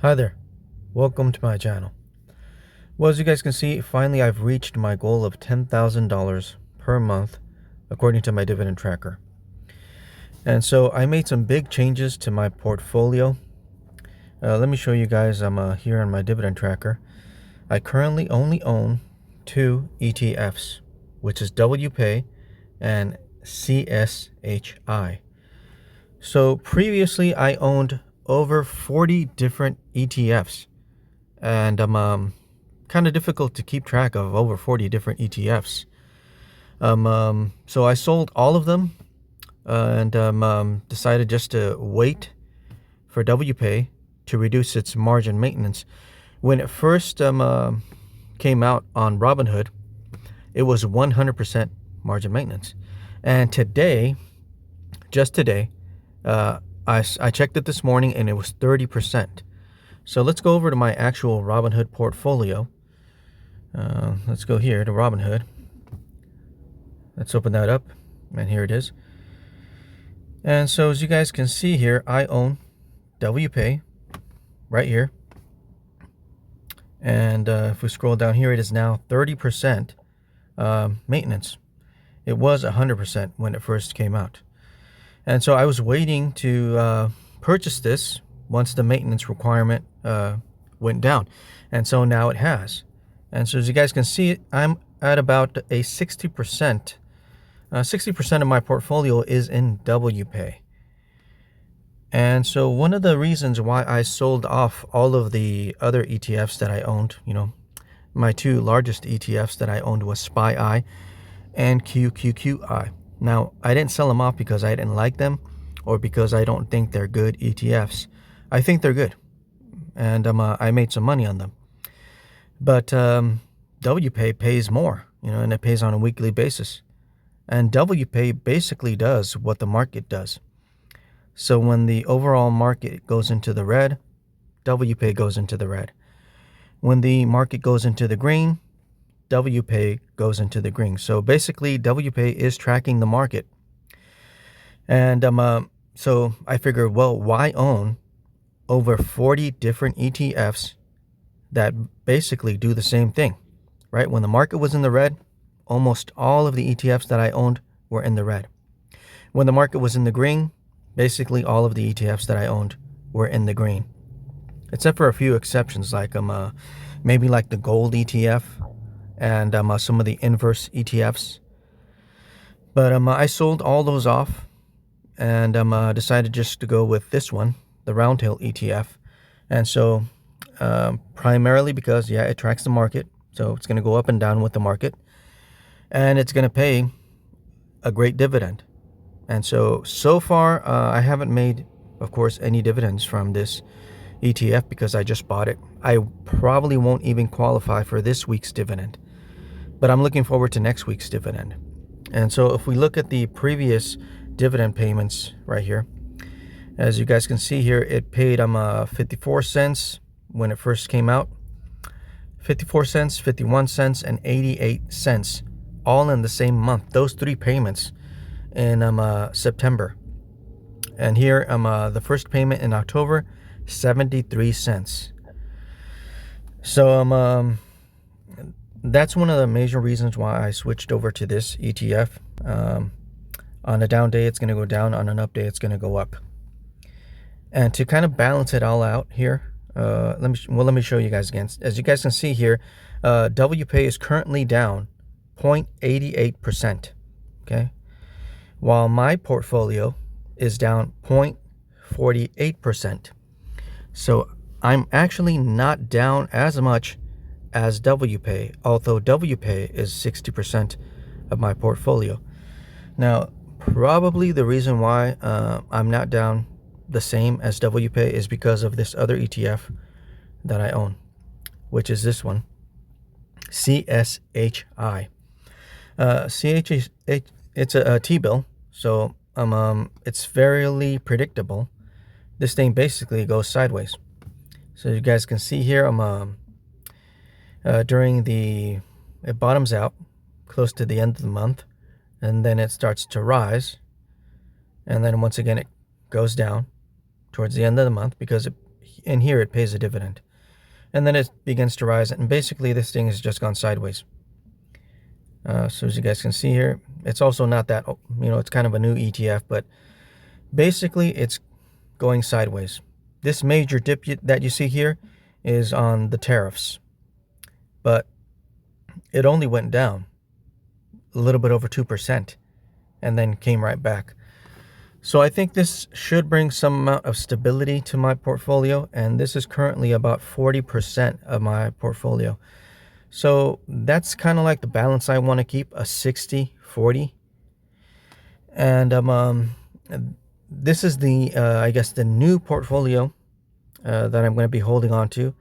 Hi there, welcome to my channel. Well, as you guys can see, finally I've reached my goal of $10,000 per month according to my dividend tracker. And so I made some big changes to my portfolio. Let me show you guys. I'm here on my dividend tracker. I currently only own two ETFs, which is WPAY and CSHI. So previously I owned over 40 different ETFs, and I'm kind of difficult to keep track of over 40 different ETFs. So I sold all of them and decided just to wait for WPAY to reduce its margin maintenance. When it first came out on Robinhood, it was 100% margin maintenance. And today, just today, I checked it this morning and it was 30%. So let's go over to my actual Robinhood portfolio. Let's go here to Robinhood. Let's open that up, and here it is. And so as you guys can see here, I own WPAY right here. And if we scroll down here, it is now 30% maintenance. It was 100% when it first came out. And so I was waiting to purchase this once the maintenance requirement went down. And so now it has. And so as you guys can see, I'm at about a 60%. 60% of my portfolio is in WPAY. And so one of the reasons why I sold off all of the other ETFs that I owned, my two largest ETFs that I owned was SPY and QQQI. Now, I didn't sell them off because I didn't like them or because I don't think they're good ETFs. I think they're good, and I made some money on them. But WPAY pays more, and it pays on a weekly basis. And WPAY basically does what the market does. So when the overall market goes into the red, WPAY goes into the red. When the market goes into the green, WPAY goes into the green. So basically, WPAY is tracking the market. And so I figured, well, why own over 40 different ETFs that basically do the same thing, right? When the market was in the red, almost all of the ETFs that I owned were in the red. When the market was in the green, basically all of the ETFs that I owned were in the green, except for a few exceptions, like maybe like the gold ETF and some of the inverse ETFs. But I sold all those off and decided just to go with this one, the Roundhill ETF. And so primarily because, it tracks the market. So it's going to go up and down with the market. And it's going to pay a great dividend. And so far, I haven't made, of course, any dividends from this ETF because I just bought it. I probably won't even qualify for this week's dividend, but I'm looking forward to next week's dividend. And so if we look at the previous dividend payments right here, as you guys can see here, it paid 54 cents when it first came out, 54 cents, 51 cents, and 88 cents, all in the same month. Those three payments in September. And here the first payment in October, 73 cents. So that's one of the major reasons why I switched over to this ETF. On a down day, it's going to go down. On an up day, it's going to go up. And to kind of balance it all out here, let me show you guys again. As you guys can see here, WPAY is currently down 0.88%. Okay, while my portfolio is down 0.48%. So I'm actually not down as much as WPAY, although WPAY is 60% of my portfolio. Now, probably the reason why I'm not down the same as WPAY is because of this other ETF that I own, which is this one, CSHI. CHH, it's a T-bill, so it's fairly predictable. This thing basically goes sideways. So you guys can see here, it bottoms out close to the end of the month, and then it starts to rise, and then once again it goes down towards the end of the month because and here it pays a dividend. And then it begins to rise, and basically this thing has just gone sideways. So as you guys can see here, it's also not that, it's kind of a new ETF, but basically it's going sideways. This major dip that you see here is on the tariffs, but it only went down a little bit over 2% and then came right back. So I think this should bring some amount of stability to my portfolio, and this is currently about 40% of my portfolio. So that's kind of like the balance I want to keep, a 60-40. And this is the, I guess, the new portfolio that I'm going to be holding on to.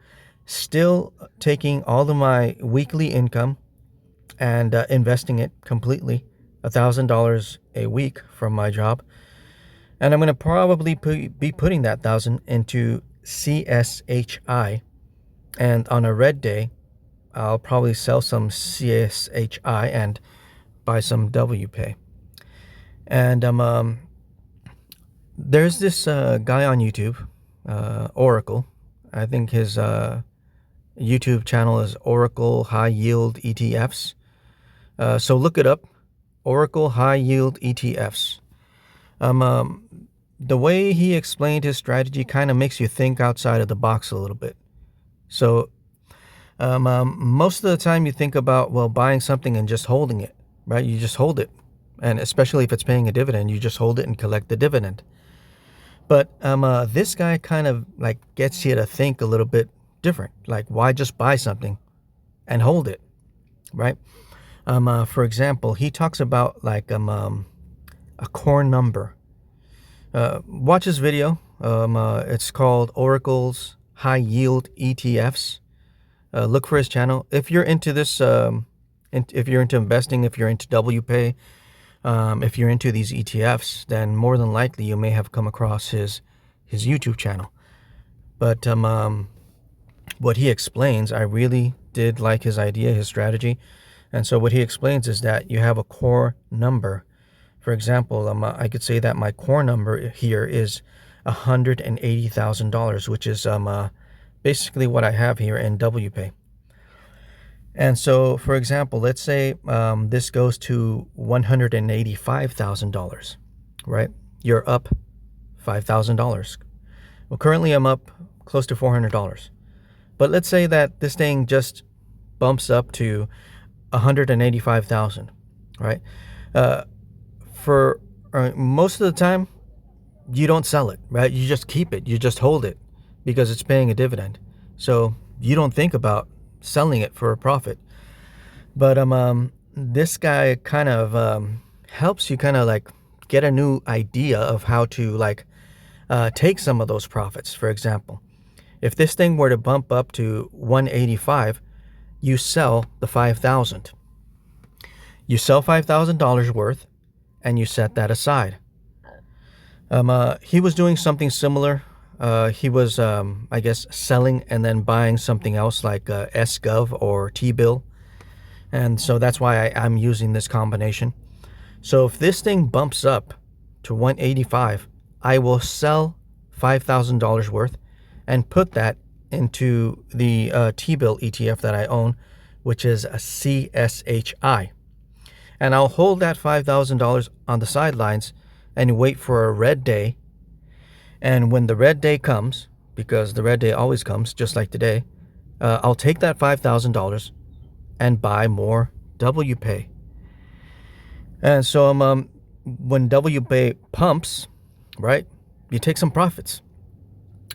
Still taking all of my weekly income and investing it completely, $1,000 a week from my job. And I'm going to probably be putting that 1,000 into CSHI. And on a red day, I'll probably sell some CSHI and buy some WPAY. And there's this guy on YouTube, Oracle. I think his YouTube channel is Oracle High Yield ETFs. So look it up, Oracle High Yield ETFs. The way he explained his strategy kind of makes you think outside of the box a little bit. So most of the time you think about, well, buying something and just holding it, right? You just hold it. And especially if it's paying a dividend, you just hold it and collect the dividend. But this guy kind of like gets you to think a little bit different. Like, why just buy something and hold it, right? For example, he talks about like a core number. Watch his video. It's called Oracle's High Yield ETFs. Look for his channel. If you're into this, if you're into investing, if you're into WPAY, if you're into these ETFs, then more than likely you may have come across his YouTube channel. But what he explains, I really did like his idea, his strategy. And so what he explains is that you have a core number. For example, I could say that my core number here is $180,000, which is basically what I have here in WPAY. And so, for example, let's say this goes to $185,000, right? You're up $5,000. Well, currently I'm up close to $400. But let's say that this thing just bumps up to $185,000, right? For most of the time, you don't sell it, right? You just keep it. You just hold it because it's paying a dividend. So you don't think about selling it for a profit. But this guy kind of helps you kind of like get a new idea of how to like take some of those profits. For example, if this thing were to bump up to 185, you sell the 5,000. You sell $5,000 worth and you set that aside. He was doing something similar. He was, I guess, selling and then buying something else like SGov or T-bill. And so that's why I'm using this combination. So if this thing bumps up to 185, I will sell $5,000 worth and put that into the T-bill ETF that I own, which is a CSHI. And I'll hold that $5,000 on the sidelines and wait for a red day. And when the red day comes, because the red day always comes, just like today, I'll take that $5,000 and buy more WPAY. And so when WPAY pumps, right, you take some profits.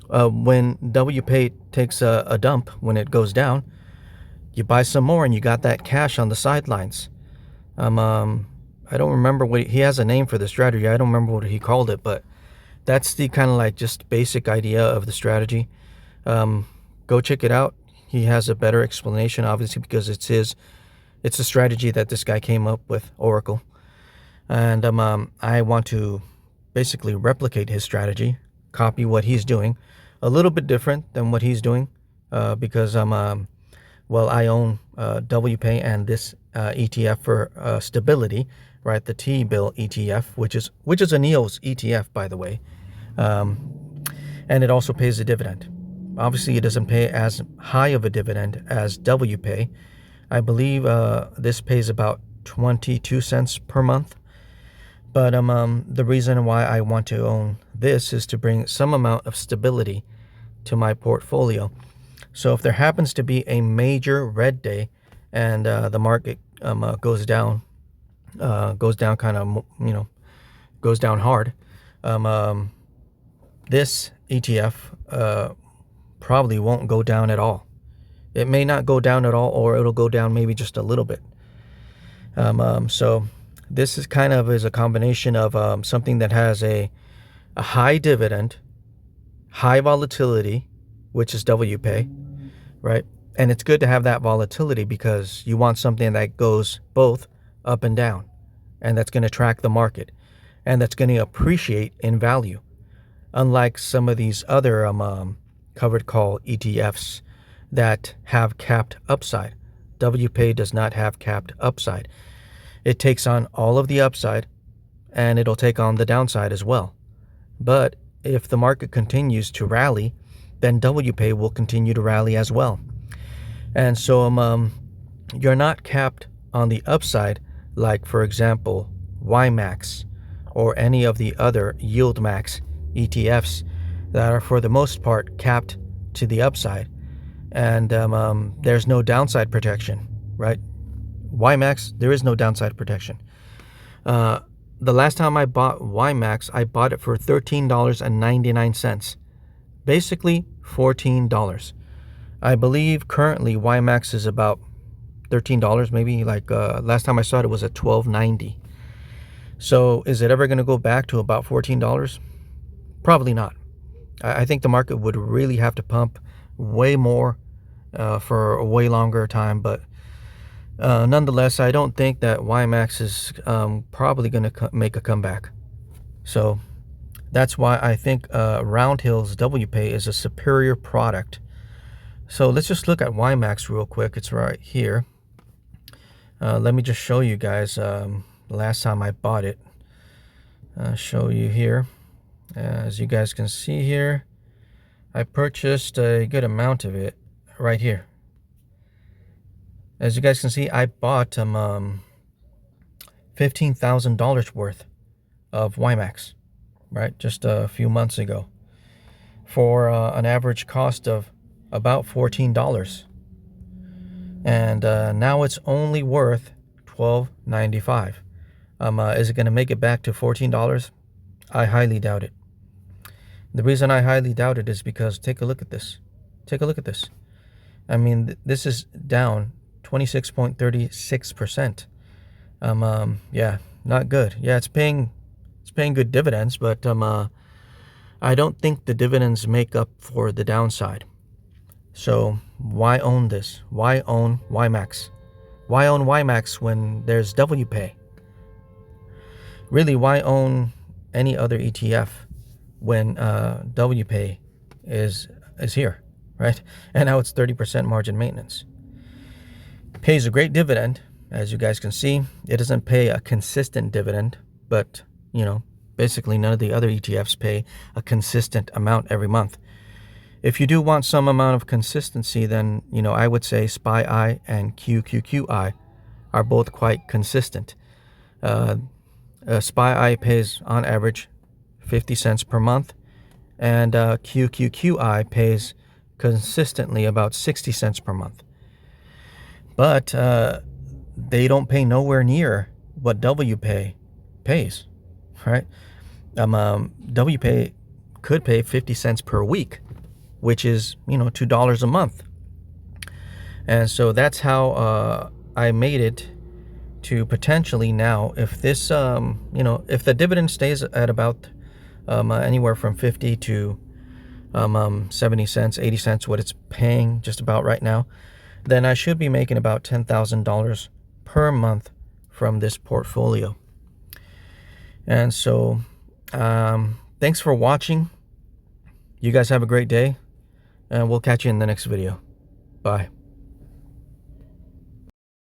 When WPAY takes a dump, when it goes down, you buy some more and you got that cash on the sidelines. I don't remember what he has a name for the strategy. I don't remember what he called it, but that's the kind of like just basic idea of the strategy. Go check it out. He has a better explanation, obviously, because it's a strategy that this guy came up with, Oracle. And I want to basically replicate his strategy, copy what he's doing, a little bit different than what he's doing, because I own WPAY and this ETF for stability, right? The T-bill ETF, which is a NEOS ETF, by the way, and it also pays a dividend. Obviously, it doesn't pay as high of a dividend as WPAY. I believe this pays about 22 cents per month. But the reason why I want to own this is to bring some amount of stability to my portfolio. So if there happens to be a major red day and the market goes down kind of, goes down hard, this ETF probably won't go down at all. It may not go down at all, or it'll go down maybe just a little bit. So this is kind of a combination of something that has a high dividend, high volatility, which is WPAY, right? And it's good to have that volatility because you want something that goes both up and down, and that's going to track the market, and that's going to appreciate in value. Unlike some of these other covered call ETFs that have capped upside, WPAY does not have capped upside. It takes on all of the upside, and it'll take on the downside as well. But if the market continues to rally, then WPAY will continue to rally as well. And so you're not capped on the upside like, for example, YMAX or any of the other yield max ETFs that are for the most part capped to the upside. And there's no downside protection, right? YMAX, there is no downside protection. The last time I bought YMAX, I bought it for $13.99. Basically $14. I believe currently YMAX is about $13, maybe. Like last time I saw it was at $12.90. So is it ever going to go back to about $14? Probably not. I think the market would really have to pump way more for a way longer time. But nonetheless, I don't think that YMAX is probably going to make a comeback. So that's why I think Roundhill's WPAY is a superior product. So let's just look at YMAX real quick. It's right here. Let me just show you guys the last time I bought it. Show you here. As you guys can see here, I purchased a good amount of it right here. As you guys can see, I bought $15,000 worth of YMAX, right? Just a few months ago for an average cost of about $14. And now it's only worth $12.95. Is it going to make it back to $14? I highly doubt it. The reason I highly doubt it is because take a look at this. Take a look at this. I mean, this is down 26.36%. Yeah, not good. Yeah, it's paying good dividends, but I don't think the dividends make up for the downside. So why own this? Why own YMAX? Why own YMAX when there's WPAY? Really, why own any other ETF when WPAY is here, right? And now it's 30% margin maintenance. Pays a great dividend, as you guys can see. It doesn't pay a consistent dividend, but basically none of the other ETFs pay a consistent amount every month. If you do want some amount of consistency, then I would say SPY-I and QQQI are both quite consistent. SPY-I pays on average 50 cents per month, and QQQI pays consistently about 60 cents per month. But they don't pay nowhere near what WPAY pays, right? WPAY could pay 50 cents per week, which is $2 a month. And so that's how I made it to potentially now, if this if the dividend stays at about anywhere from 50 to 70 cents, 80 cents, what it's paying just about right now, then I should be making about $10,000 per month from this portfolio. And so thanks for watching. You guys have a great day, and we'll catch you in the next video. Bye.